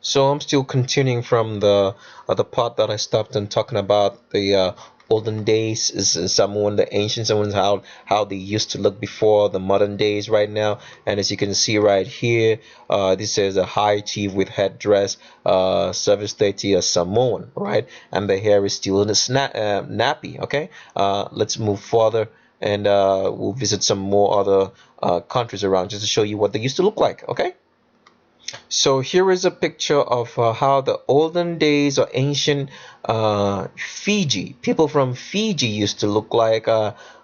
So I'm still continuing from the part that I stopped and talking about the olden days, is someone, the ancient someone's, how they used to look before the modern days right now. And as you can see right here, this is a high chief with headdress, service deity, a Samoan, right? And the hair is still in a nappy. Okay, let's move further, and we'll visit some more other countries around just to show you what they used to look like. Okay. So here is a picture of how the olden days or ancient Fiji, people from Fiji used to look like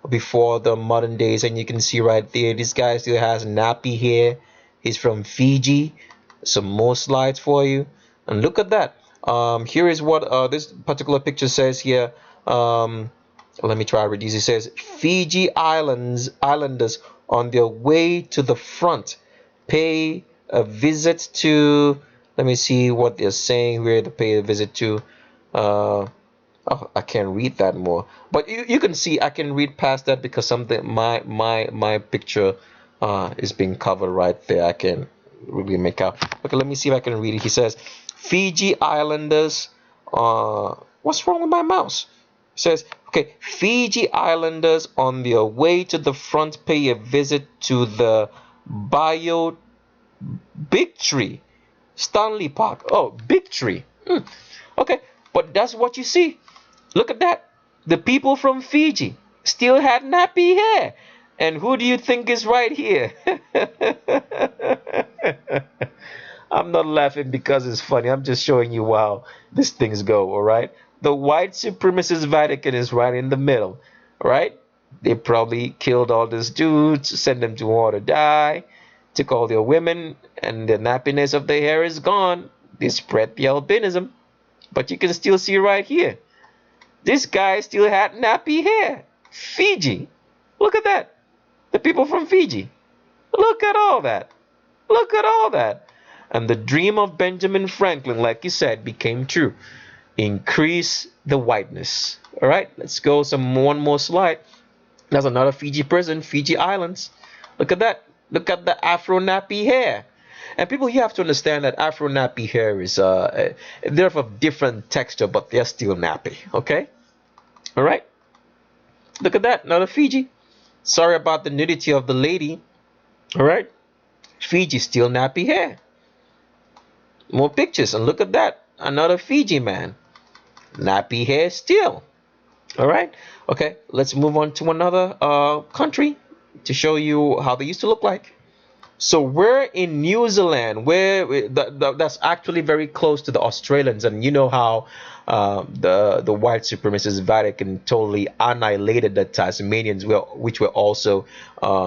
before the modern days. And you can see right there, this guy still has nappy hair. He's from Fiji. Some more slides for you. And look at that. Here is what this particular picture says here. Let me try to read this. It says, Fiji Islanders on their way to the front pay a visit to, let me see what they're saying here, to pay a visit to. Oh, I can't read that more, but you can see I can read past that because something, my picture is being covered right there. I can really make out. Okay, let me see if I can read it. He says, Fiji Islanders, what's wrong with my mouse? It says, okay, Fiji Islanders on their way to the front pay a visit to the bio Big Tree, Stanley Park. Oh, Big Tree. Okay, but that's what you see. Look at that. The people from Fiji still had nappy hair. And who do you think is right here? I'm not laughing because it's funny. I'm just showing you how these things go, all right? The white supremacist Vatican is right in the middle, all right? They probably killed all these dudes, sent them to war to die, took all their women, and the nappiness of their hair is gone. They spread the albinism. But you can still see right here, this guy still had nappy hair. Fiji. Look at that. The people from Fiji. Look at all that. Look at all that. And the dream of Benjamin Franklin, like you said, became true. Increase the whiteness. All right, let's go one more slide. That's another Fiji person, Fiji Islands. Look at that. Look at the Afro nappy hair. And people, you have to understand that Afro nappy hair is they're of a different texture, but they're still nappy. Okay. All right. Look at that. Another Fiji. Sorry about the nudity of the lady. All right. Fiji still nappy hair. More pictures, and look at that. Another Fiji man. Nappy hair still. All right. Okay. Let's move on to another country to show you how they used to look like. So we're in New Zealand, where that's actually very close to the Australians, and you know how the white supremacist Vatican totally annihilated the Tasmanians, which were also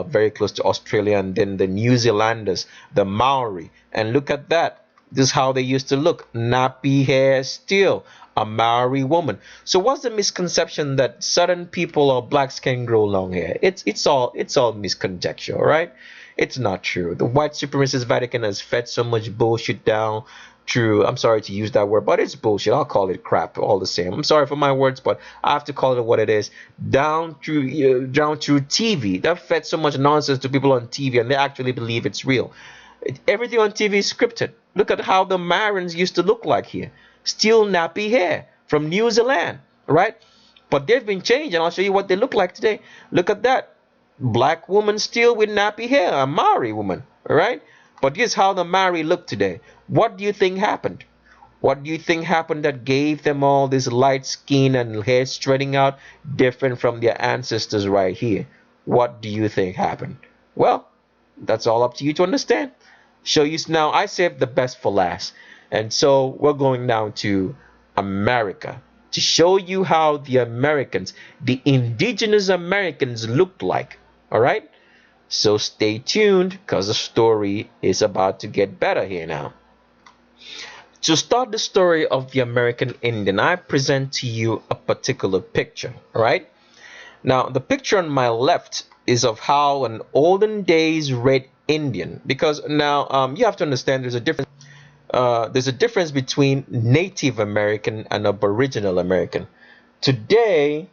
very close to Australia, and then the New Zealanders, the Maori, and look at that. This is how they used to look. Nappy hair still. A Maori woman. So what's the misconception that Southern people or blacks can grow long hair? It's all misconjecture, right? It's not true. The white supremacist Vatican has fed so much bullshit down through, I'm sorry to use that word, but it's bullshit. I'll call it crap all the same. I'm sorry for my words, but I have to call it what it is. Down through TV. That fed so much nonsense to people on TV, and they actually believe it's real. Everything on TV is scripted. Look at how the Marins used to look like here. Still nappy hair from New Zealand, right? But they've been changed, and I'll show you what they look like today. Look at that. Black woman still with nappy hair, a Maori woman, all right? But here's how the Maori look today. What do you think happened? What do you think happened that gave them all this light skin and hair spreading out different from their ancestors right here? What do you think happened? Well, that's all up to you to understand. Show you now. I saved the best for last. And so we're going down to America to show you how the Americans, the Indigenous Americans, looked like. All right? So stay tuned because the story is about to get better here now. To start the story of the American Indian, I present to you a particular picture. All right? Now, the picture on my left is of how an olden days red Indian, because now you have to understand there's a difference between Native American and Aboriginal American. Today,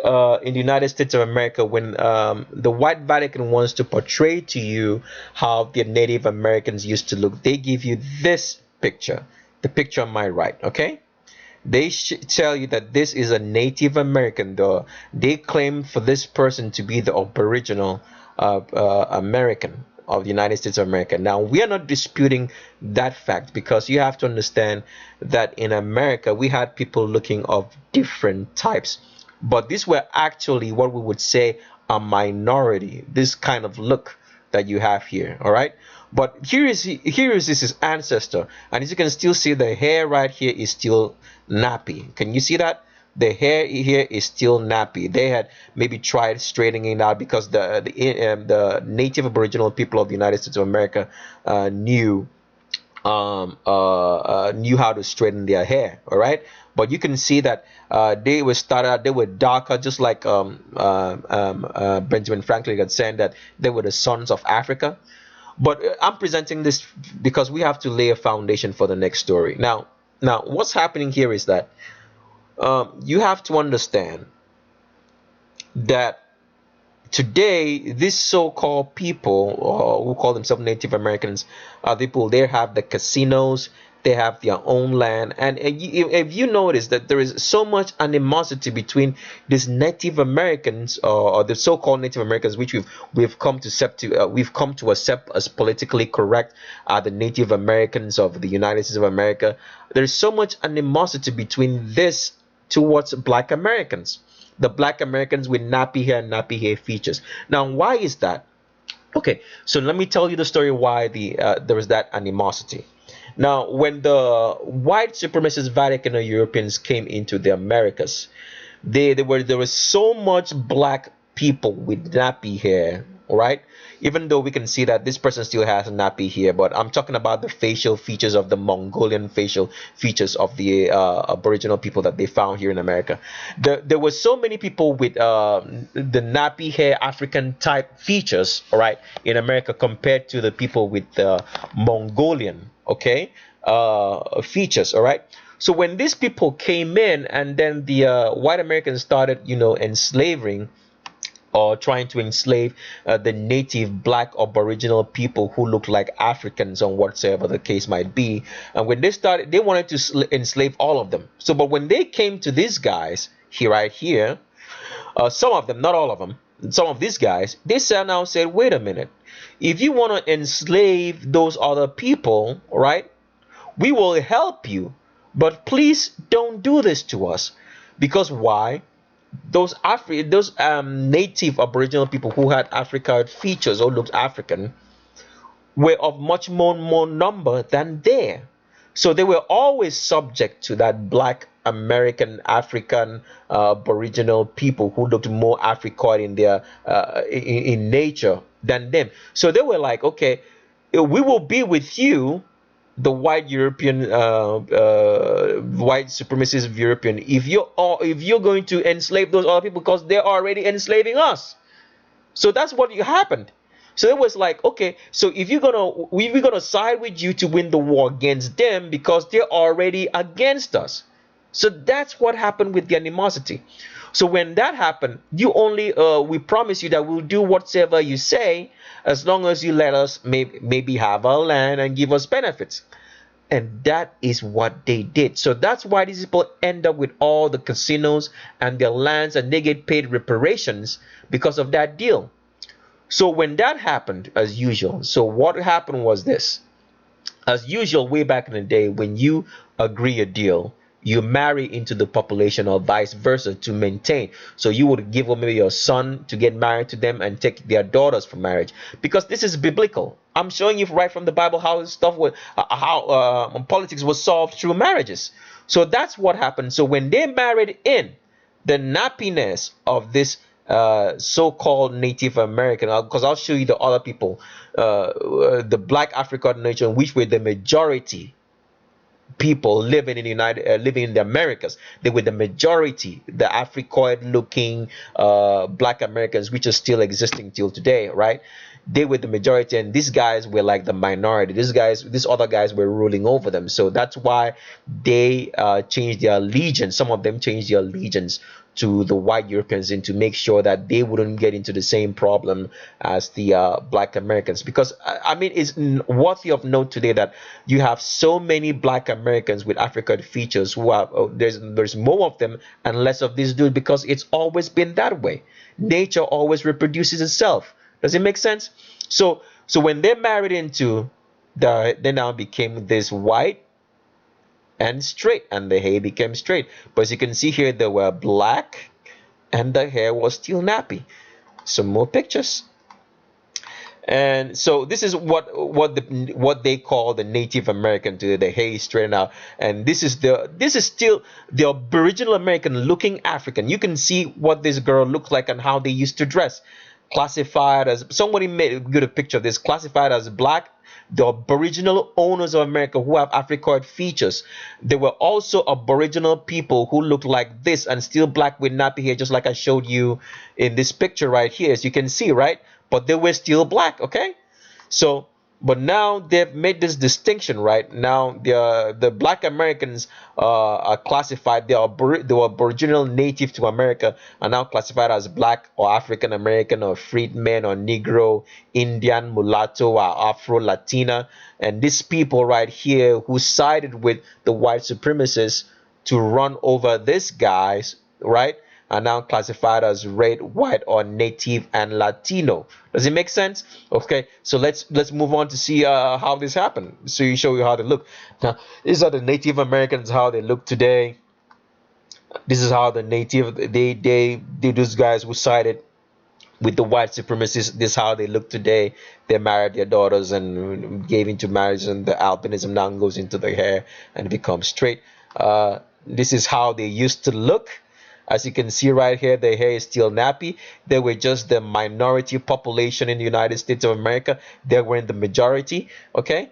in the United States of America, when the white Vatican wants to portray to you how the Native Americans used to look, they give you this picture. the picture on my right, okay? They tell you that this is a Native American, though. They claim for this person to be the aboriginal American of the United States of America. Now, we are not disputing that fact, because you have to understand that in America we had people looking of different types, but these were actually what we would say a minority. This kind of look that you have here, all right? But here is his ancestor, and as you can still see, the hair right here is still nappy. Can you see that? The hair here is still nappy. They had maybe tried straightening it out, because the native aboriginal people of the United States of America knew how to straighten their hair. All right, but you can see that they were darker, just like Benjamin Franklin had said that they were the sons of Africa. But I'm presenting this because we have to lay a foundation for the next story. Now, what's happening here is that you have to understand that today, these so-called people who call themselves Native Americans are people. They have the casinos, they have their own land, and if you notice that there is so much animosity between these Native Americans, or the so-called Native Americans, which we've come to accept as politically correct, the Native Americans of the United States of America. There's so much animosity between this towards Black Americans, the Black Americans with nappy hair and nappy hair features. Now, why is that? Okay, so let me tell you the story why there is that animosity. Now, when the white supremacist Vatican Europeans came into the Americas, there was so much black people with nappy hair, right? Even though we can see that this person still has nappy hair, but I'm talking about the facial features of the Mongolian facial features of the Aboriginal people that they found here in America. There were so many people with the nappy hair African type features, all right, in America, compared to the people with the Mongolian, okay, features, all right. So when these people came in, and then the white Americans started, enslaving or trying to enslave the native black aboriginal people who look like Africans, or whatsoever the case might be. And when they started, they wanted to enslave all of them. So, but when they came to these guys here, right here, some of them, not all of them, some of these guys, they now said, wait a minute, if you want to enslave those other people, right, we will help you, but please don't do this to us. Because why? Those native aboriginal people who had African features or looked African were of much more number than they. So they were always subject to that black American African aboriginal people who looked more African in their in nature than them. So they were like, okay, we will be with you, the white European, white supremacist European, if you're going to enslave those other people, because they're already enslaving us. So that's what happened. So it was like, okay, so if we're gonna side with you to win the war against them, because they're already against us. So that's what happened with the animosity. So when that happened, we promise you that we'll do whatever you say, as long as you let us maybe have our land and give us benefits. And that is what they did. So that's why these people end up with all the casinos and their lands, and they get paid reparations because of that deal. So when that happened, as usual, so what happened was this. As usual, way back in the day, when you agree a deal, you marry into the population, or vice versa, to maintain. So you would give maybe your son to get married to them, and take their daughters for marriage, because this is biblical. I'm showing you right from the Bible how politics was solved through marriages. So that's what happened. So when they married in, the nappiness of this so-called Native American, because I'll show you the other people, the black African nation, which were the majority people living in living in the Americas. They were the majority, the Africoid looking black Americans, which are still existing till today, right? They were the majority, and these guys were like the minority. These other guys were ruling over them. So that's why they changed their allegiance. Some of them changed their allegiance to the white Europeans and to make sure that they wouldn't get into the same problem as the black Americans. Because I mean, it's worthy of note today that you have so many black Americans with African features who are there's more of them and less of this dude, because it's always been that way. Nature always reproduces itself. Does it make sense? So when they married into they now became this white and straight, and the hair became straight. But as you can see here, they were black and the hair was still nappy. Some more pictures. And so this is what they call the Native American today. The hair is straightened out, and this is still the Aboriginal American looking African. You can see what this girl looked like and how they used to dress. Classified as, somebody made a good picture of this, classified as black, the Aboriginal owners of America who have Africoid features. There were also Aboriginal people who looked like this and still black with nappy hair, just like I showed you in this picture right here, as you can see, right? But they were still black, okay? So, but now they've made this distinction, right? Now the black Americans are classified, the Aboriginal native to America are now classified as black or African American or freedmen or Negro, Indian, mulatto, or Afro Latina. And these people right here who sided with the white supremacists to run over these guys, right, are now classified as red, white, or native and Latino. Does it make sense? Okay, so let's move on to see how this happened. So you show you how they look. Now, these are the Native Americans, how they look today. This is how the native they those guys who sided with the white supremacists. This is how they look today. They married their daughters and gave into marriage, and the albinism now goes into their hair and becomes straight. This is how they used to look. As you can see right here, their hair is still nappy. They were just the minority population in the United States of America. They were in the majority, okay?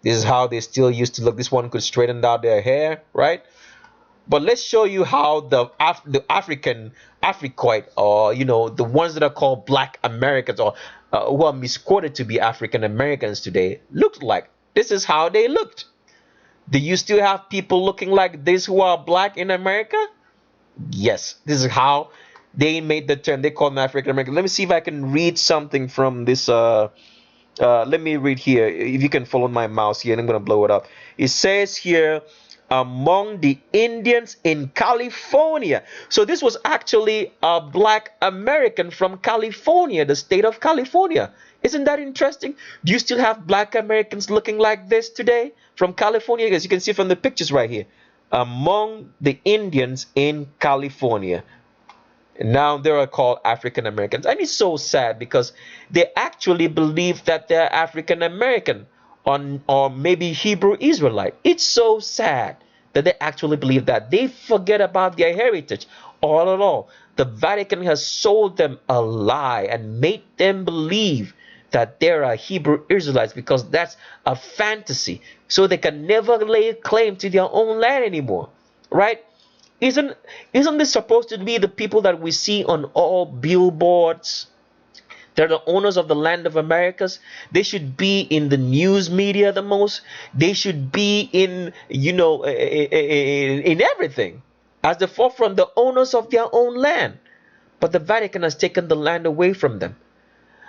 This is how they still used to look. This one could straighten out their hair, right? But let's show you how the African Africoid, or the ones that are called Black Americans, or who are misquoted to be African Americans today, looked like. This is how they looked. Do you still have people looking like this who are black in America? Yes, this is how they made the term. They call them African American. Let me see if I can read something from this. Let me read here. If you can follow my mouse here, and I'm going to blow it up. It says here, among the Indians in California. So this was actually a black American from California, the state of California. Isn't that interesting? Do you still have black Americans looking like this today from California? As you can see from the pictures right here. Among the Indians in California. And now they are called African Americans. And it's so sad because they actually believe that they're African American or maybe Hebrew Israelite. It's so sad that they actually believe that. They forget about their heritage all in all. The Vatican has sold them a lie and made them believe that there are Hebrew Israelites, because that's a fantasy, so they can never lay claim to their own land anymore, right? Isn't this supposed to be the people that we see on all billboards? They're the owners of the land of Americas. They should be in the news media the most. They should be in in everything, as the forefront, the owners of their own land. But the Vatican has taken the land away from them.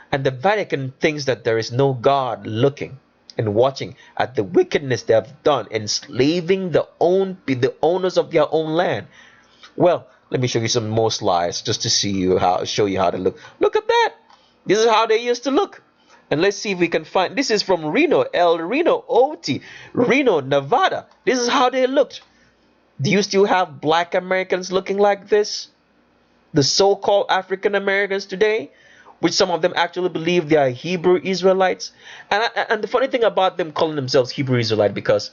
And the Vatican thinks that there is no God looking and watching at the wickedness they have done, enslaving the owners of their own land. Well, let me show you some more slides just to show you how to look. Look at that. This is how they used to look. And let's see if we can find. This is from El Reno, OT, Reno, Nevada. This is how they looked. Do you still have black Americans looking like this? The so-called African Americans today? Which some of them actually believe they are Hebrew Israelites. And the funny thing about them calling themselves Hebrew Israelite, because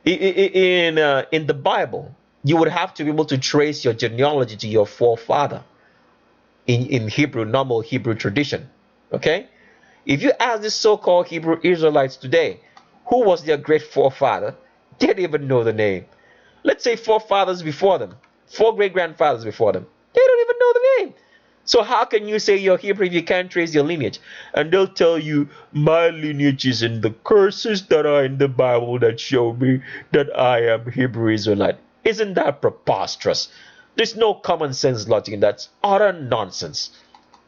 in the Bible, you would have to be able to trace your genealogy to your forefather in Hebrew, normal Hebrew tradition. Okay? If you ask these so-called Hebrew Israelites today, who was their great forefather? They don't even know the name. Let's say forefathers before them, 4 great-grandfathers before them. They don't even know the name. So how can you say you're Hebrew if you can't trace your lineage? And they'll tell you, my lineage is in the curses that are in the Bible that show me that I am Hebrew Israelite. Isn't that preposterous? There's no common sense logic in that. That's utter nonsense.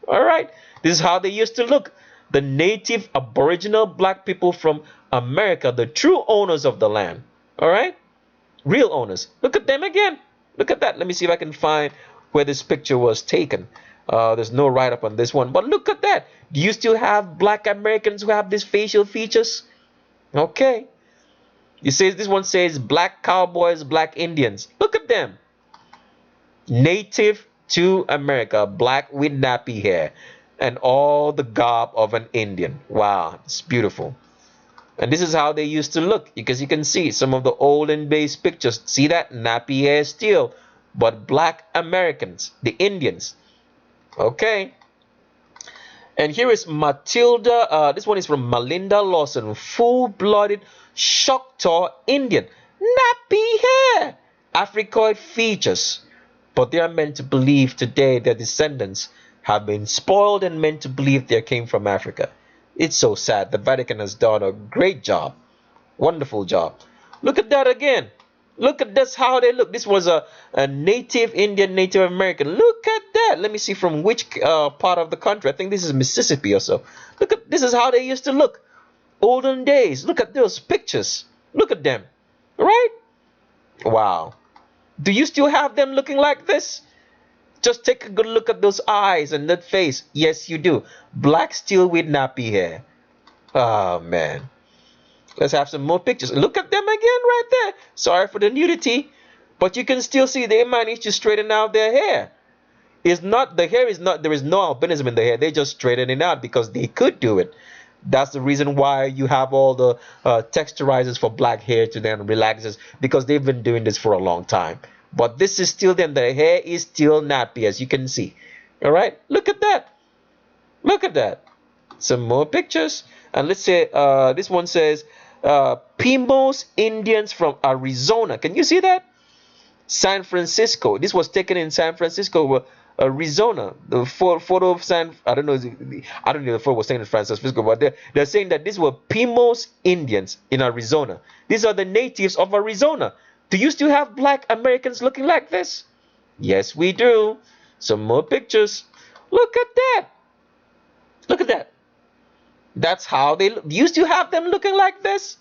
All right, this is how they used to look. The native aboriginal black people from America, the true owners of the land. All right, real owners. Look at them again. Look at that. Let me see if I can find where this picture was taken. There's no write-up on this one, but look at that. Do you still have black Americans who have these facial features? Okay. You say this one says black cowboys, black Indians. Look at them. Native to America, black with nappy hair, and all the garb of an Indian. Wow, it's beautiful. And this is how they used to look, because you can see some of the olden days pictures. See that? Nappy hair still, but black Americans, the Indians. Okay. And here is Matilda. This one is from Malinda Lawson. Full-blooded Choctaw Indian. Nappy hair. Africoid features. But they are meant to believe today their descendants have been spoiled and meant to believe they came from Africa. It's so sad. The Vatican has done a great job. Wonderful job. Look at that again. Look at this, how they look. This was a native Indian, Native American. Look at that. Let me see from which part of the country. I think this is Mississippi or so. Look at this is how they used to look. Olden days. Look at those pictures. Look at them. Right? Wow. Do you still have them looking like this? Just take a good look at those eyes and that face. Yes, you do. Black still with nappy hair. Oh, man. Let's have some more pictures. Look at them again right there. Sorry for the nudity, but you can still see they managed to straighten out their hair. It's not, the hair is not, there is no albinism in the hair. They just straighten it out because they could do it. That's the reason why you have all the texturizers for black hair to then relaxes, because they've been doing this for a long time. But this is still them. The hair is still nappy, as you can see. All right, look at that. Look at that. Some more pictures. And let's say this one says Pimos Indians from Arizona. Can you see that? San Francisco. This was taken in San Francisco, Arizona. The photo of I don't know if the photo was taken in San Francisco, but they're saying that these were Pimos Indians in Arizona. These are the natives of Arizona. Do you still have black Americans looking like this? Yes, we do. Some more pictures. Look at that. Look at that. That's how they look. Do you still have them looking like this?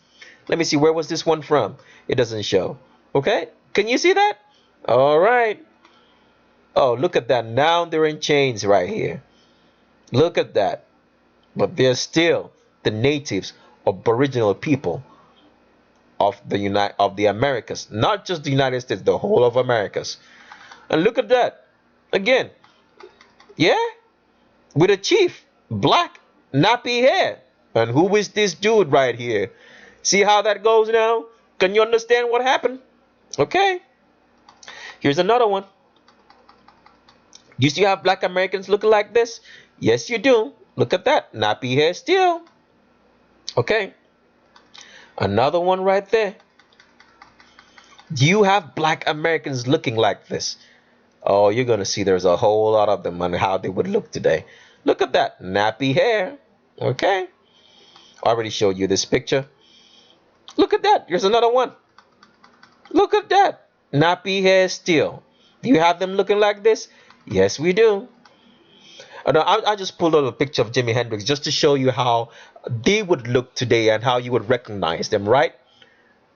Let me see. Where was this one from? It doesn't show. Okay. Can you see that? All right. Oh, look at that. Now they're in chains right here. Look at that. But they're still the natives, aboriginal people of the Americas. Not just the United States, the whole of Americas. And look at that. Again. Yeah? With a chief. Black. Nappy hair. And who is this dude right here? See how that goes now? Can you understand what happened? Okay. Here's another one. You still have black Americans looking like this? Yes, you do. Look at that. Nappy hair still. Okay. Another one right there. Do you have black Americans looking like this? Oh, you're going to see there's a whole lot of them and how they would look today. Look at that. Nappy hair. Okay. I already showed you this picture. Look at that. Here's another one. Look at that. Nappy hair still. Do you have them looking like this? Yes, we do. I just pulled out a picture of Jimi Hendrix just to show you how they would look today and how you would recognize them, right?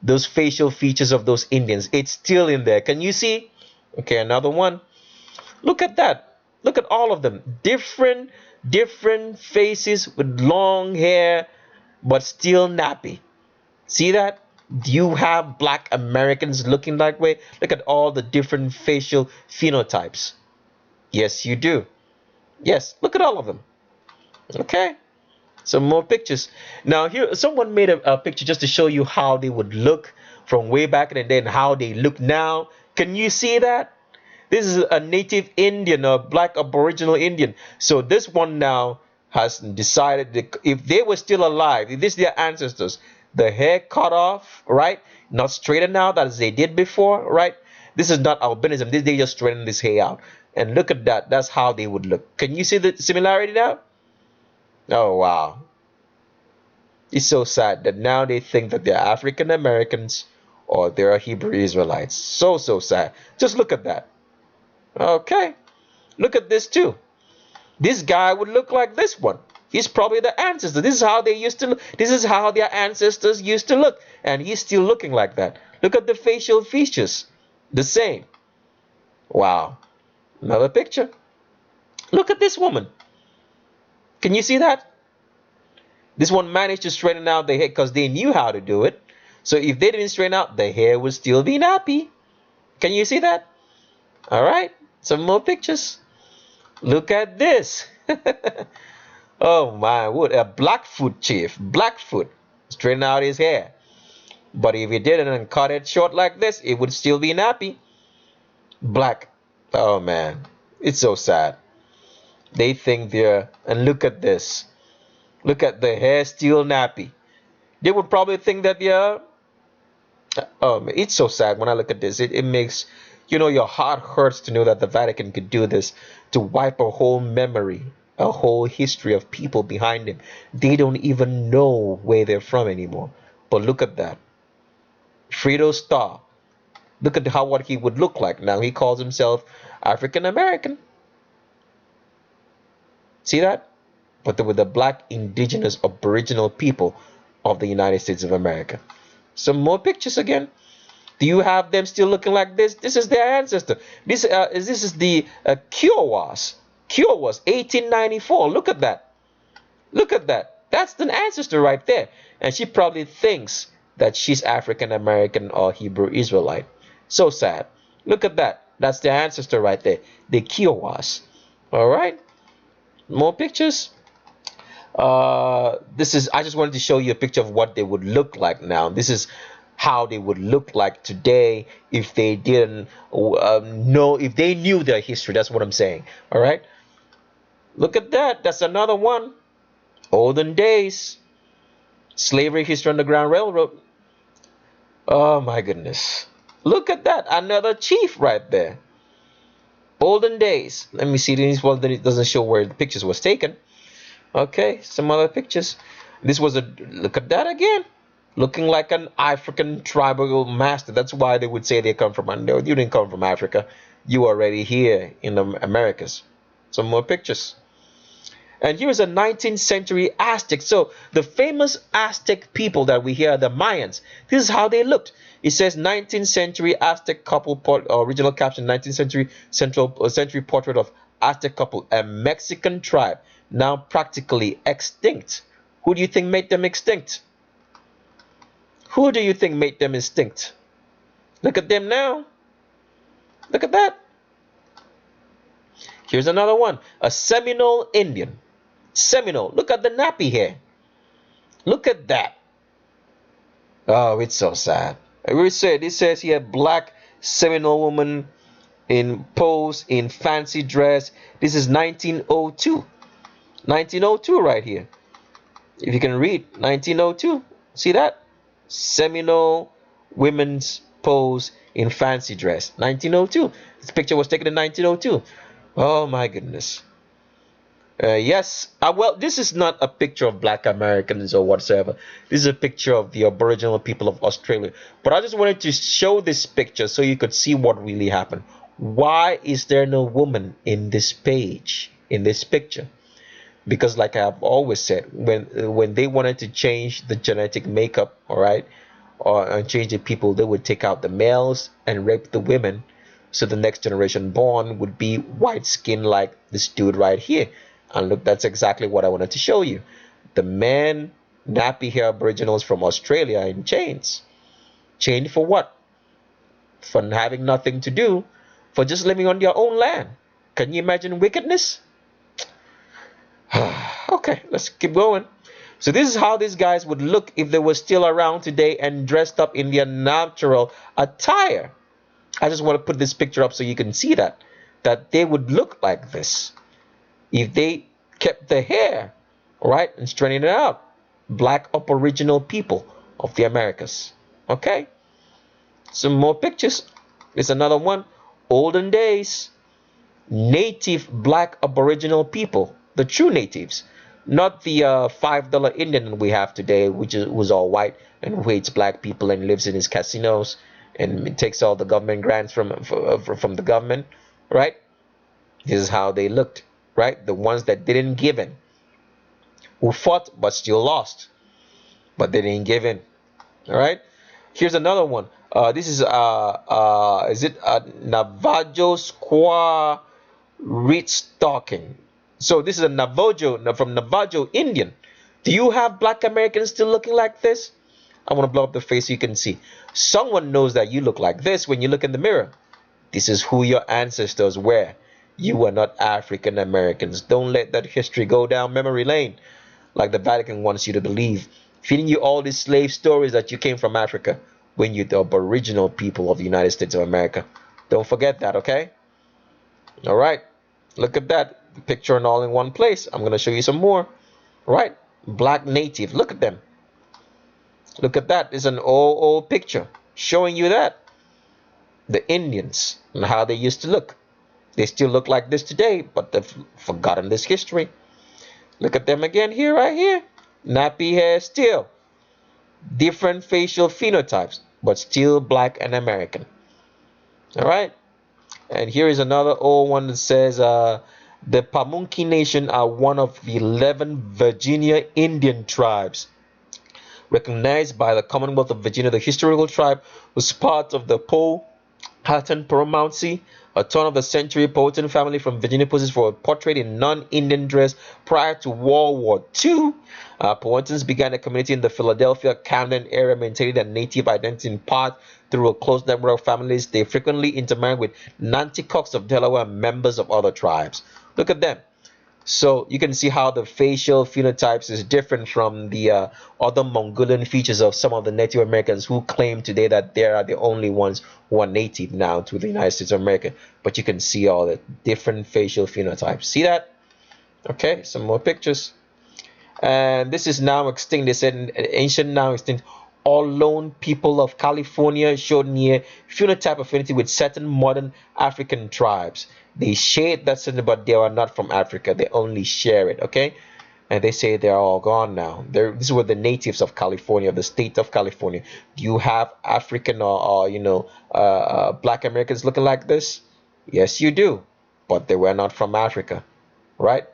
Those facial features of those Indians. It's still in there. Can you see? Okay, another one. Look at that. Look at all of them. Different faces with long hair, but still nappy. See that? Do you have black Americans looking that way? Look at all the different facial phenotypes. Yes, you do. Yes, look at all of them. Okay. Some more pictures. Now here, someone made a picture just to show you how they would look from way back in the day and how they look now. Can you see that? This is a native Indian, a black aboriginal Indian. So this one now has decided that if they were still alive, if this is their ancestors, the hair cut off, right? Not straightened out as they did before, right? This is not albinism. They just straighten this hair out. And look at that. That's how they would look. Can you see the similarity now? Oh, wow. It's so sad that now they think that they're African Americans or they're Hebrew Israelites. So sad. Just look at that. Okay. Look at this too. This guy would look like this one. He's probably the ancestor. This is how they used to look. This is how their ancestors used to look. And he's still looking like that. Look at the facial features. The same. Wow. Another picture. Look at this woman. Can you see that? This one managed to straighten out the hair because they knew how to do it. So if they didn't straighten out, the hair would still be nappy. Can you see that? All right. Some more pictures. Look at this. Oh my word. A Blackfoot chief. Blackfoot. Straighten out his hair. But if he didn't and cut it short like this, it would still be nappy. Black. Oh man. It's so sad. They think they're... And look at this. Look at the hair still nappy. They would probably think that they're... Oh, it's so sad when I look at this. It makes... your heart hurts to know that the Vatican could do this, to wipe a whole memory, a whole history of people behind them. They don't even know where they're from anymore. But look at that. Fredo Starr. Look at what he would look like now. He calls himself African American. See that? But with the black, indigenous, aboriginal people of the United States of America. Some more pictures again. Do you have them still looking like this? This is their ancestor. This is the Kiowas. Kiowas, 1894. Look at that. Look at that. That's the ancestor right there. And she probably thinks that she's African American or Hebrew Israelite. So sad. Look at that. That's the ancestor right there. The Kiowas. All right. More pictures. I just wanted to show you a picture of what they would look like now. This is how they would look like today if they didn't if they knew their history. That's what I'm saying. All right. Look at that. That's another one. Olden days. Slavery history, Underground Railroad. Oh my goodness. Look at that. Another chief right there. Olden days. Let me see. This one it doesn't show where the pictures was taken. Okay, some other pictures. This was look at that again. Looking like an African tribal master. That's why they would say they come from... No, you didn't come from Africa. You were already here in the Americas. Some more pictures. And here's a 19th century Aztec. So the famous Aztec people that we hear, the Mayans, this is how they looked. It says 19th century Aztec couple, original caption, 19th century century portrait of Aztec couple, a Mexican tribe, now practically extinct. Who do you think made them extinct? Who do you think made them extinct? Look at them now. Look at that. Here's another one. A Seminole Indian. Seminole. Look at the nappy hair. Look at that. Oh, it's so sad. It says here, black Seminole woman in pose in fancy dress. This is 1902. 1902 right here. If you can read, 1902. See that? Seminole women's pose in fancy dress. 1902. This picture was taken in 1902. Oh my goodness. Yes. Well, this is not a picture of black Americans or whatsoever. This is a picture of the Aboriginal people of Australia. But I just wanted to show this picture so you could see what really happened. Why is there no woman in this page, in this picture? Because like I've always said, when they wanted to change the genetic makeup, all right, or change the people, they would take out the males and rape the women, so the next generation born would be white skin like this dude right here. And look, that's exactly what I wanted to show you. The men, nappy hair Aboriginals from Australia in chains. Chained for what? For having nothing to do, for just living on their own land. Can you imagine wickedness? Okay, let's keep going. So this is how these guys would look if they were still around today and dressed up in their natural attire. I just want to put this picture up so you can see that they would look like this if they kept the hair, right, and straightened it out. Black Aboriginal people of the Americas. Okay, some more pictures. There's another one. Olden days. Native black Aboriginal people. The true natives, not the $5 Indian we have today, who's all white and who hates black people and lives in his casinos and takes all the government grants from the government, right? This is how they looked, right? The ones that didn't give in, who fought but still lost, but they didn't give in. All right. Here's another one. This is it Navajo squaw reed stalking. So this is a Navajo from Navajo Indian. Do you have black Americans still looking like this? I want to blow up the face so you can see. Someone knows that you look like this when you look in the mirror. This is who your ancestors were. You are not African Americans. Don't let that history go down memory lane like the Vatican wants you to believe, feeding you all these slave stories that you came from Africa when you're the aboriginal people of the United States of America. Don't forget that, okay? All right. Look at that picture and all in one place. I'm going to show you some more. Right? Black native. Look at them. Look at that. It's an old picture showing you that. The Indians and how they used to look. They still look like this today, but they've forgotten this history. Look at them again here, right here. Nappy hair still. Different facial phenotypes, but still black and American. All right. And here is another old one that says the Pamunkey Nation are one of the 11 Virginia Indian tribes recognized by the Commonwealth of Virginia. The historical tribe was part of the Powhatan Paramountcy, a turn of the century Powhatan family from Virginia poses for a portrait in non-Indian dress prior to World War II. Powhatans began a community in the Philadelphia, Camden area, maintaining their native identity in part through a close network of families. They frequently intermarried with Nanticocks of Delaware and members of other tribes. Look at them. So you can see how the facial phenotypes is different from the other Mongolian features of some of the Native Americans who claim today that they are the only ones who are native now to the United States of America. But you can see all the different facial phenotypes. See that? Okay, some more pictures. And this is now extinct. They said ancient now extinct. All lone people of California showed near phenotype affinity with certain modern African tribes. They share that certain, but they are not from Africa. They only share it, okay? And they say they're all gone now. These were the natives of California, the state of California. Do you have African or black Americans looking like this? Yes, you do. But they were not from Africa, right?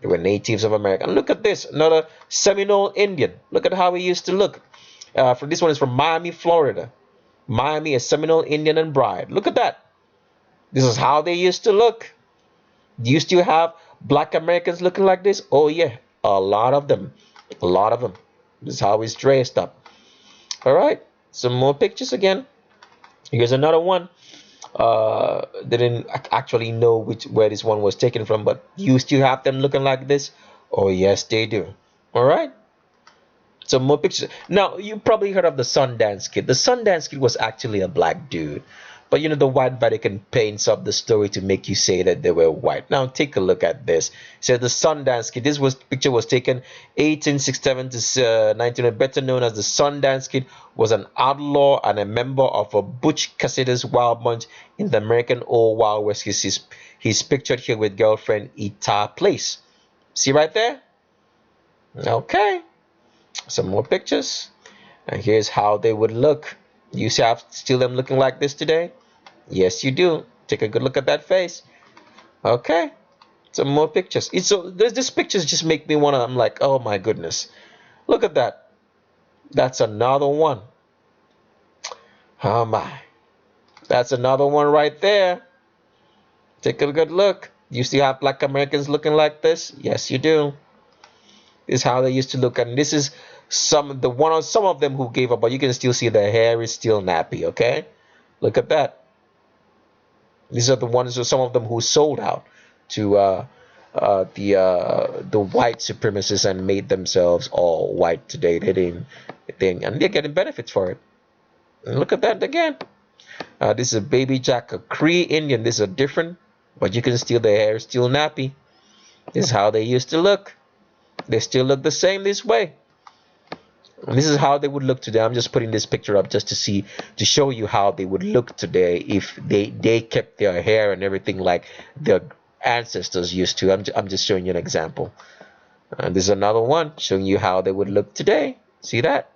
They were natives of America. And look at this, another Seminole Indian. Look at how he used to look. For this one is from Miami, Florida. Miami, a Seminole Indian and bride. Look at that. This is how they used to look. Do you still have black Americans looking like this? Oh yeah, a lot of them. A lot of them. This is how he's dressed up. All right, some more pictures again. Here's another one. Didn't actually know where this one was taken from, but you still have them looking like this? Oh yes, they do. All right. Some more pictures. Now, you probably heard of the Sundance Kid. The Sundance Kid was actually a black dude. But you know, the white Vatican paints up the story to make you say that they were white. Now, take a look at this. It says the Sundance Kid. Picture was taken 1867 to 1900. Better known as the Sundance Kid, was an outlaw and a member of a Butch Cassidy's Wild Bunch in the American Old Wild West. He's pictured here with girlfriend Ita Place. See right there? Okay. Some more pictures, and here's how they would look. You have still them looking like this today? Yes, you do. Take a good look at that face. Okay, some more pictures. These pictures just make me wanna. I'm like, oh my goodness, look at that. That's another one. Oh my, that's another one right there. Take a good look. You still have black Americans looking like this? Yes, you do. This is how they used to look, and this is some of them who gave up, but you can still see the hair is still nappy. Okay, look at that. These are the ones, some of them who sold out to the white supremacists and made themselves all white today. And they're getting benefits for it. And look at that again. This is a baby Jack, a Cree Indian. This is different, but you can still, the hair is still nappy. This is how they used to look. They still look the same this way. And this is how they would look today. I'm just putting this picture up just to show you how they would look today if they kept their hair and everything like their ancestors used to. I'm just showing you an example. And this is another one showing you how they would look today. See that?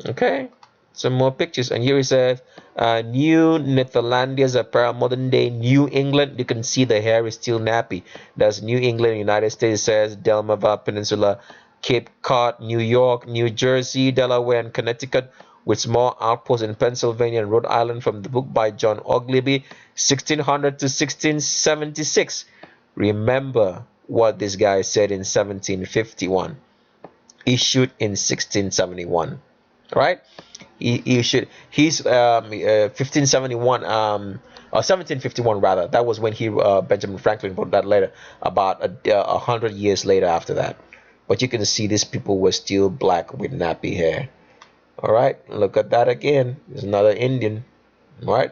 Okay. Some more pictures. And here it says New Netherlandia's apparel, modern day New England. You can see the hair is still nappy. That's New England, United States. It says Delmarva Peninsula, Cape Cod, New York, New Jersey, Delaware, and Connecticut, with small outposts in Pennsylvania and Rhode Island, from the book by John Ogleby, 1600 to 1676. Remember what this guy said in 1751. Issued in 1671. Right? He's 1571 or 1751 rather. That was when Benjamin Franklin wrote that letter, about 100 years later after that. But you can see these people were still black with nappy hair. All right, look at that again. There's another Indian. All right,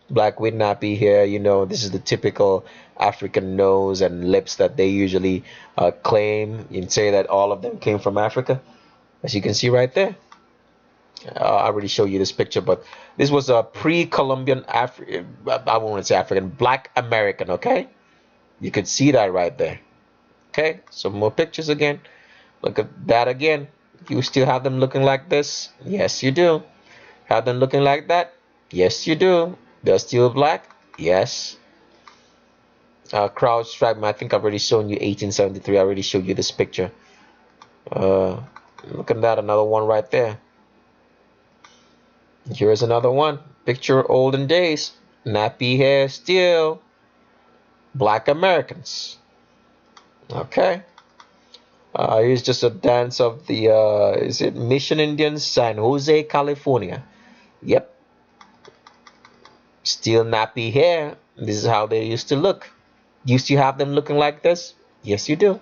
black with nappy hair. You know, this is the typical African nose and lips that they usually claim and say that all of them came from Africa, as you can see right there. I already showed you this picture, but this was a pre-Columbian I won't want to say African, black American. Okay, you could see that right there. Okay, some more pictures again. Look at that again. You still have them looking like this? Yes, you do. Have them looking like that? Yes, you do. They're still black? Yes. Crowd stripe. I think I've already shown you 1873. I already showed you this picture. Look at that. Another one right there. Here's another one. Picture olden days. Nappy hair still. Black Americans. Okay. Here's just a dance of the, is it Mission Indians, San Jose, California. Yep. Still nappy hair. This is how they used to look. Used to have them looking like this? Yes, you do.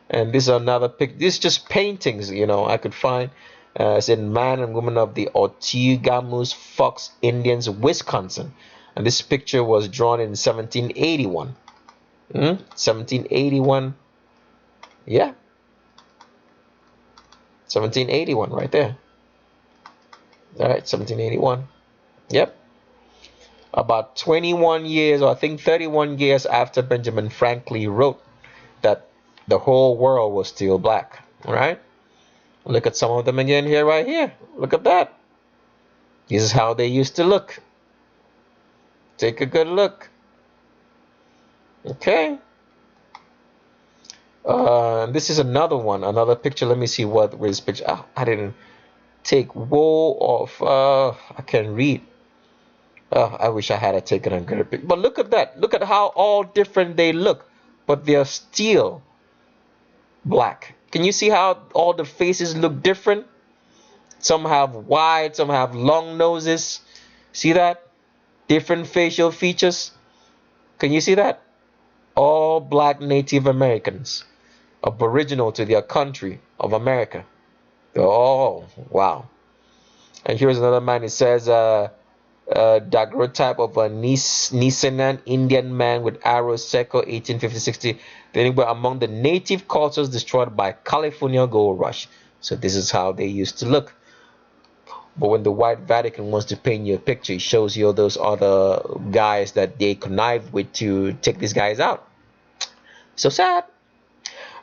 And this is another pic. This is just paintings, you know, I could find. It's in Man and Woman of the Otigamus Fox Indians, Wisconsin. And this picture was drawn in 1781. 1781. Yeah, 1781 right there. All right, 1781. Yep. About 21 years, or I think 31 years after Benjamin Franklin wrote that the whole world was still black. All right. Look at some of them again here, right here. Look at that. This is how they used to look. Take a good look. Okay. This is another one, another picture. Let me see what this picture. Oh, I didn't take woe off. I can't read. I wish I had taken a good picture. But look at that. Look at how all different they look, but they're still black. Can you see how all the faces look different? Some have wide, some have long noses. See that? Different facial features. Can you see that? All black Native Americans, aboriginal to their country of America. Oh, wow. And here's another man. It says daguerreotype of a Nisenan Indian man with arrows, circa 1850-60. They were among the native cultures destroyed by California gold rush. So this is how they used to look. But when the white Vatican wants to paint you a picture, it shows you all those other guys that they connived with to take these guys out. So sad.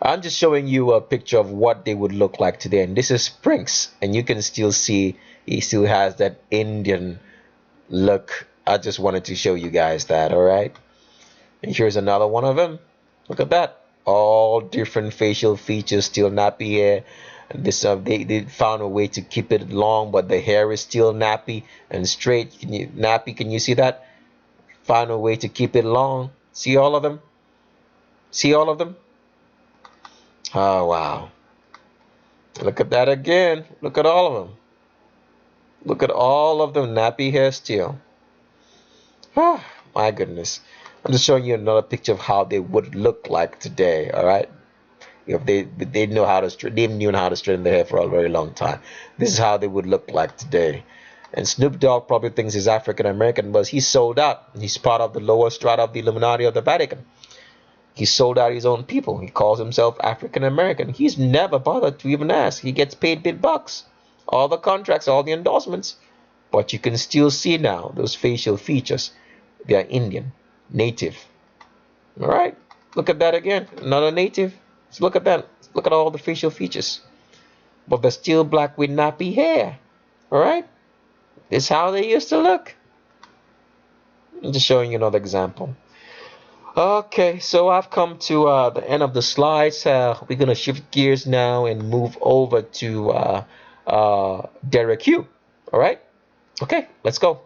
I'm just showing you a picture of what they would look like today. And this is Prince. And you can still see he still has that Indian look. I just wanted to show you guys that, all right? And here's another one of them. Look at that. All different facial features, still nappy hair. And this they found a way to keep it long, but the hair is still nappy and straight. Nappy, can you see that? Found a way to keep it long. See all of them? See all of them? Oh, wow. Look at that again. Look at all of them. Look at all of them. Nappy hair still. Oh, my goodness. I'm just showing you another picture of how they would look like today, all right? If they know how to they knew how to straighten their hair for a very long time. This is how they would look like today. And Snoop Dogg probably thinks he's African American, but he's sold out. He's part of the lower strata of the Illuminati of the Vatican. He sold out his own people. He calls himself African American. He's never bothered to even ask. He gets paid big bucks. All the contracts, all the endorsements. But you can still see now those facial features. They are Indian, native. All right. Look at that again. Another native. So look at that. Look at all the facial features. But they're still black with nappy hair. All right, this is how they used to look. I'm just showing you another example. Okay, so I've come to the end of the slides. We're gonna shift gears now and move over to Derek Hough. All right, okay, let's go.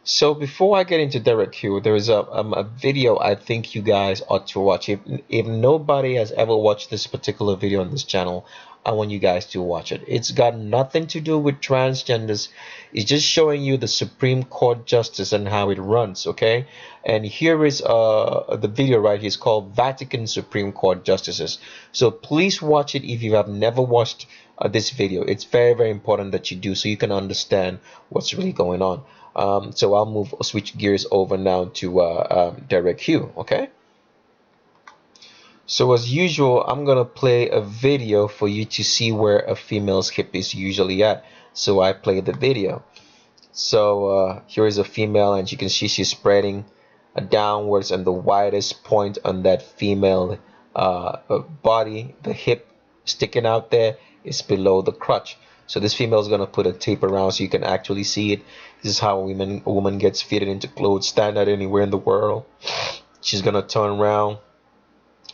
So before I get into Derek Hough, there is a video I think you guys ought to watch. If nobody has ever watched this particular video on this channel, I want you guys to watch it. It's got nothing to do with transgenders. It's just showing you the Supreme Court justice and how it runs, okay? And here is the video right here. It's called Vatican Supreme Court Justices. So please watch it if you have never watched this video. It's very, very important that you do so you can understand what's really going on. So I'll switch gears over now to Derek Hough, okay? So as usual, I'm gonna play a video for you to see where a female's hip is usually at. So I play the video. So here is a female, and you can see she's spreading downwards, and the widest point on that female body, the hip sticking out there, is below the crotch. So this female is gonna put a tape around so you can actually see it. This is how a woman gets fitted into clothes standard anywhere in the world. She's gonna turn around,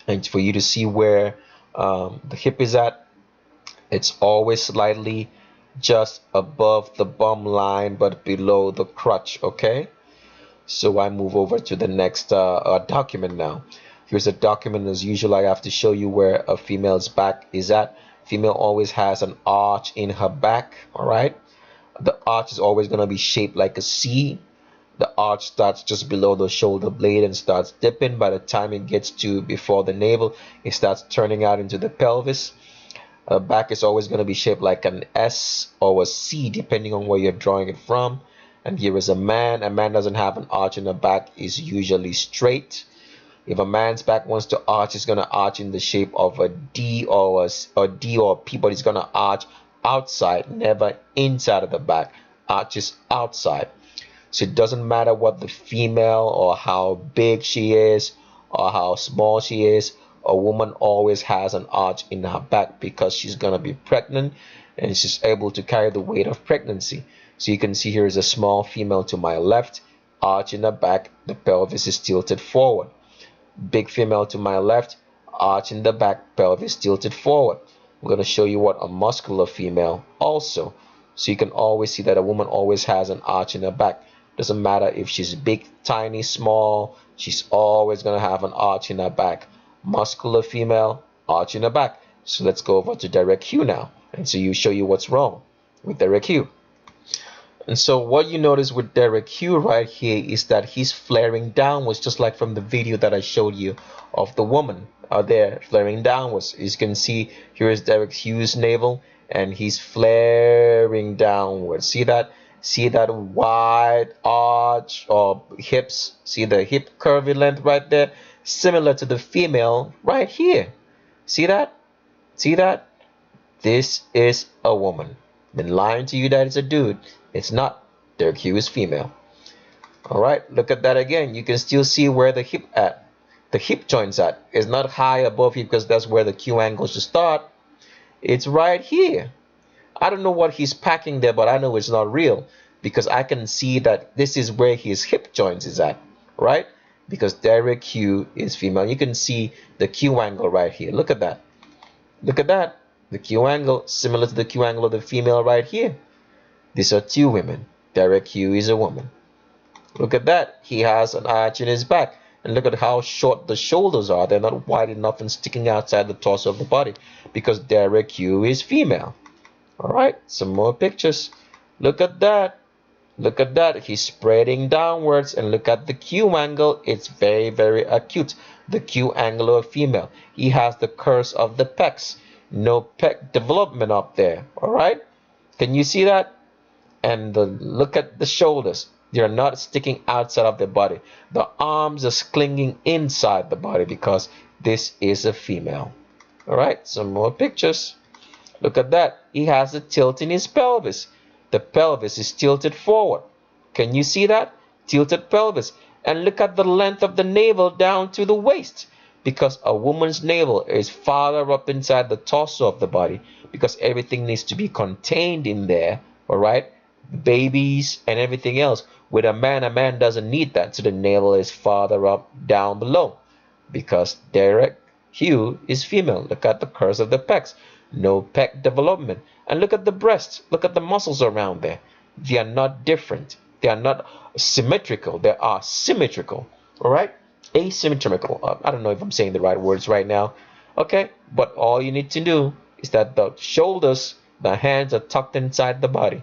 and for you to see where the hip is at, it's always slightly just above the bum line but below the crotch, okay? So I move over to the next document now. Here's a document. As usual, I have to show you where a female's back is at. Female always has an arch in her back, all right? The arch is always going to be shaped like a C. The arch starts just below the shoulder blade and starts dipping. By the time it gets to before the navel, it starts turning out into the pelvis. Back is always going to be shaped like an S or a C, depending on where you're drawing it from. And here is a man. A man doesn't have an arch in the back, is usually straight. If a man's back wants to arch, it's going to arch in the shape of a D or a D or a P, but it's going to arch outside, never inside of the back. Arches outside. So it doesn't matter what the female or how big she is or how small she is, a woman always has an arch in her back because she's going to be pregnant and she's able to carry the weight of pregnancy. So you can see here is a small female to my left, arch in the back, the pelvis is tilted forward. Big female to my left, arch in the back, pelvis tilted forward. I'm going to show you what a muscular female also. So you can always see that a woman always has an arch in her back. Doesn't matter if she's big, tiny, small, she's always going to have an arch in her back. Muscular female, arch in her back. So let's go over to Derek Hough now and so you show you what's wrong with Derek Hough. And so what you notice with Derek Hough right here is that he's flaring downwards, just like from the video that I showed you of the woman there flaring downwards. As you can see, here is Derek Hough's navel, and he's flaring downwards. See that? See that wide arch or hips? See the hip curvy length right there? Similar to the female right here. See that? See that? This is a woman. Been lying to you that it's a dude. It's not. Derek Hough is female. Alright, look at that again. You can still see where the hip at. The hip joint's at. It's not high above here because that's where the Q angle should start. It's right here. I don't know what he's packing there, but I know it's not real because I can see that this is where his hip joints is at, right? Because Derek Hough is female. You can see the Q angle right here. Look at that. Look at that. The Q angle similar to the Q angle of the female right here. These are two women. Derek Hough is a woman. Look at that. He has an arch in his back. And look at how short the shoulders are. They're not wide enough and sticking outside the torso of the body because Derek Hough is female. Alright, some more pictures. Look at that. Look at that. He's spreading downwards. And look at the Q angle. It's very, very acute. The Q angle of a female. He has the curves of the pecs. No pec development up there. Alright? Can you see that? And look at the shoulders. They're not sticking outside of the body. The arms are clinging inside the body because this is a female. Alright, some more pictures. Look at that. He has a tilt in his pelvis. The pelvis is tilted forward. Can you see that? Tilted pelvis. And look at the length of the navel down to the waist. because a woman's navel is farther up inside the torso of the body, because everything needs to be contained in there, all right? Babies and everything else. With a man doesn't need that, so the navel is farther up down below, because Derek Hough is female. Look at the curves of the pecs. No pec development. And look at the breasts. Look at the muscles around there. They are not different. They are not symmetrical. They are symmetrical. All right? Asymmetrical. I don't know if I'm saying the right words right now. Okay? But all you need to do is that the shoulders, the hands are tucked inside the body.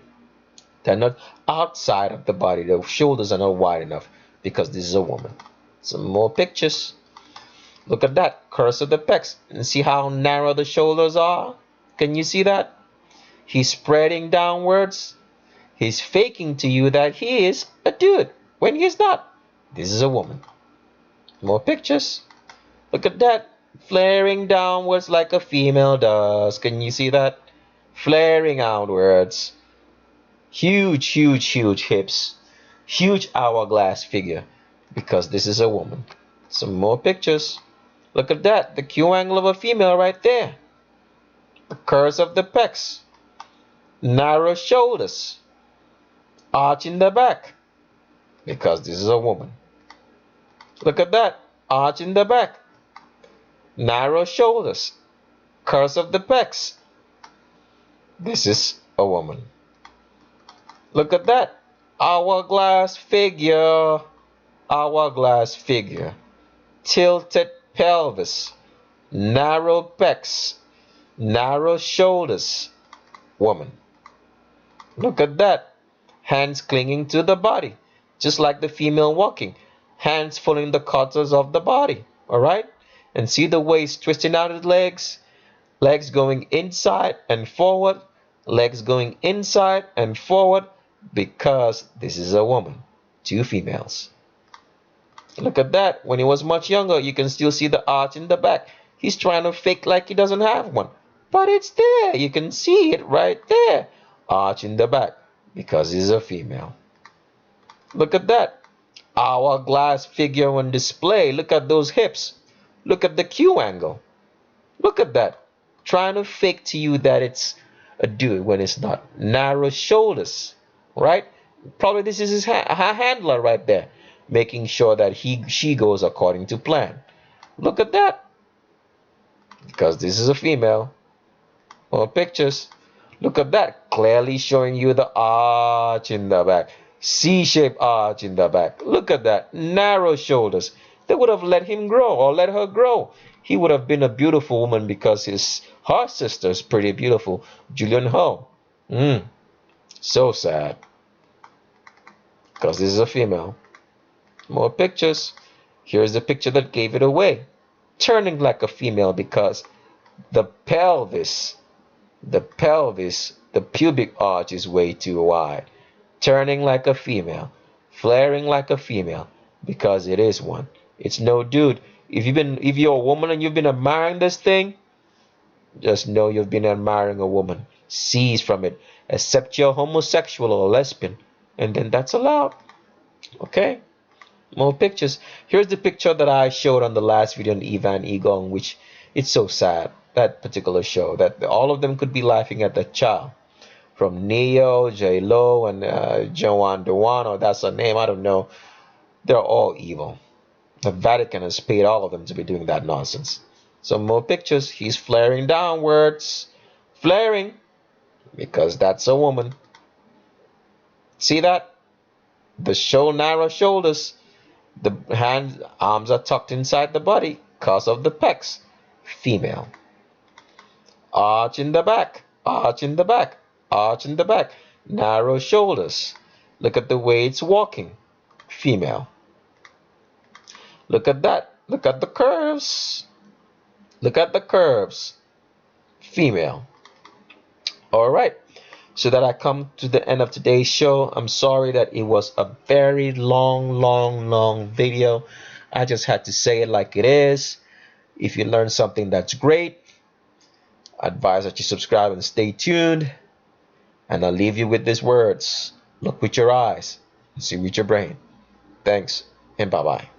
They're not outside of the body. The shoulders are not wide enough because this is a woman. Some more pictures. Look at that. Curves of the pecs. And see how narrow the shoulders are? Can you see that? He's spreading downwards. He's faking to you that he is a dude when he's not. This is a woman. More pictures. Look at that. Flaring downwards like a female does. Can you see that? Flaring outwards. Huge, huge, huge hips. Huge hourglass figure. Because this is a woman. Some more pictures. Look at that. The Q angle of a female right there. The curves of the pecs. Narrow shoulders. Arch in the back. Because this is a woman. Look at that. Arch in the back. Narrow shoulders. Curves of the pecs. This is a woman. Look at that. Hourglass figure. Hourglass figure. Tilted pelvis. Narrow pecs. Narrow shoulders. Woman. Look at that. Hands clinging to the body. Just like the female walking. Hands following the cutters of the body. Alright? And see the waist twisting out his legs. Legs going inside and forward. Legs going inside and forward. Because this is a woman. Two females. Look at that. When he was much younger, you can still see the arch in the back. He's trying to fake like he doesn't have one. But it's there. You can see it right there. Arch in the back. Because he's a female. Look at that. Hourglass figure on display. Look at those hips. Look at the Q angle. Look at that. Trying to fake to you that it's a dude when it's not. Narrow shoulders. Right? Probably this is his handler right there. Making sure that she goes according to plan. Look at that. Because this is a female. More pictures. Look at that. Clearly showing you the arch in the back. C-shaped arch in the back. Look at that. Narrow shoulders. They would have let him grow or let her grow. He would have been a beautiful woman because her sister is pretty beautiful. Zealand Hough. So sad. Because this is a female. More pictures. Here's the picture that gave it away. Turning like a female because the pelvis, the pubic arch is way too wide. Turning like a female. Flaring like a female. Because it is one. It's no dude. If you're a woman and you've been admiring this thing, just know you've been admiring a woman. Cease from it. Except you're homosexual or lesbian. And then that's allowed. Okay? More pictures. Here's the picture that I showed on the last video on Ivan Egon, which it's so sad. That particular show. That all of them could be laughing at that child. From Neo, J-Lo, and Joanne Dewan, or that's her name, I don't know. They're all evil. The Vatican has paid all of them to be doing that nonsense. Some more pictures. He's flaring downwards. Flaring. Because that's a woman. See that? The narrow shoulders. The arms are tucked inside the body because of the pecs. Female. Arch in the back. Arch in the back. Arch in the back. Narrow shoulders. Look at the way it's walking. Female. Look at that. Look at the curves. Look at the curves. Female. Alright. So that I come to the end of today's show. I'm sorry that it was a very long video. I just had to say it like it is. If you learned something, that's great. I advise that you subscribe and stay tuned. And I'll leave you with these words. Look with your eyes. See with your brain. Thanks and bye-bye.